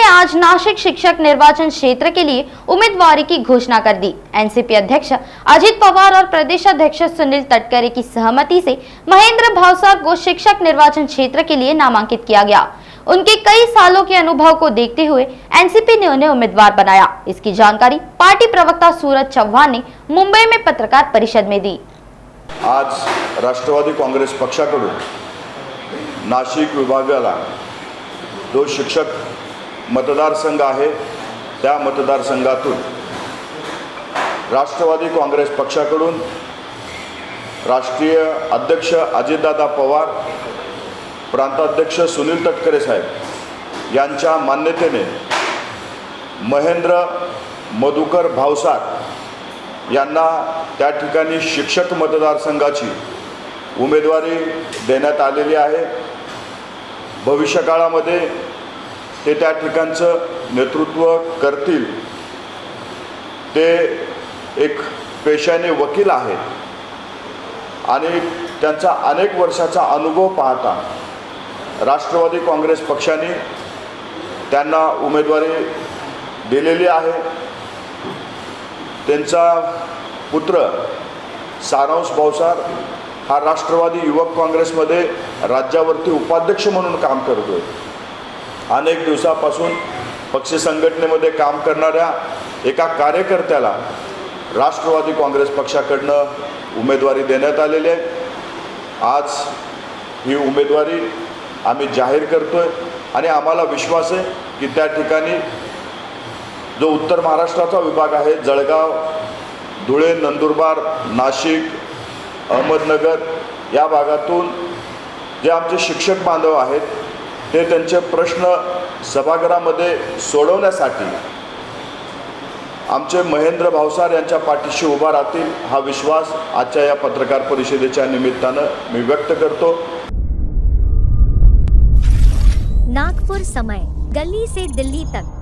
आज नासिक शिक्षक निर्वाचन क्षेत्र के लिए उम्मीदवारी की घोषणा कर दी। एनसीपी अध्यक्ष अजित पवार और प्रदेश अध्यक्ष सुनील तटकरे की सहमति से महेंद्र भावसार को शिक्षक निर्वाचन क्षेत्र के लिए नामांकित किया गया। उनके कई सालों के अनुभव को देखते हुए एनसीपी ने उन्हें उम्मीदवार बनाया। इसकी जानकारी पार्टी प्रवक्ता सूरज चव्हाण ने मुंबई में पत्रकार परिषद में दी। आज राष्ट्रवादी काँग्रेस पक्षाकडून नाशिक विभागाला जो शिक्षक मतदारसंघ आहे त्या मतदारसंघातून राष्ट्रवादी काँग्रेस पक्षाकडून राष्ट्रीय अध्यक्ष अजितदादा पवार, प्रांताध्यक्ष सुनील तटकरे साहेब यांच्या मान्यतेने महेंद्र मधुकर भावसार यांना त्या ठिकाणी शिक्षक मतदारसंघाची उमेदवारी देण्यात आलेली आहे। भविष्यकाळामध्ये ते त्या ठिकाणचं नेतृत्व करतील। ते एक पेशाने वकील आहेत आणि त्यांचा अनेक वर्षाचा अनुभव पाहता राष्ट्रवादी काँग्रेस पक्षाने त्यांना उमेदवारी दिलेली आहे। त्यांचा पुत्र सारांश भावसार हा राष्ट्रवादी युवक काँग्रेसमध्ये राज्यावरती उपाध्यक्ष म्हणून काम करतोय। अनेक दिवसापासून पक्ष संघटनेमध्ये काम करणाऱ्या एका कार्यकर्त्याला राष्ट्रवादी काँग्रेस पक्षाकडनं उमेदवारी देण्यात आलेली आहे। आज ही उमेदवारी आम्ही जाहीर करतोय आणि आम्हाला विश्वास आहे की त्या ठिकाणी जो उत्तर महाराष्ट्राचा विभाग आहे, जळगाव, धुळे, नंदुरबार, नाशिक, अहमदनगर या भागातून जे आमचे शिक्षक बांधव आहेत ते त्यांचे प्रश्न सभागृहामध्ये सोडवण्यासाठी आमचे महेंद्र भावसार यांच्या पाठीशी उभा राहतील हा विश्वास आजच्या या पत्रकार परिषदेच्या निमित्तानं मी व्यक्त करतो। नागपुर समय, गली से दिल्ली तक।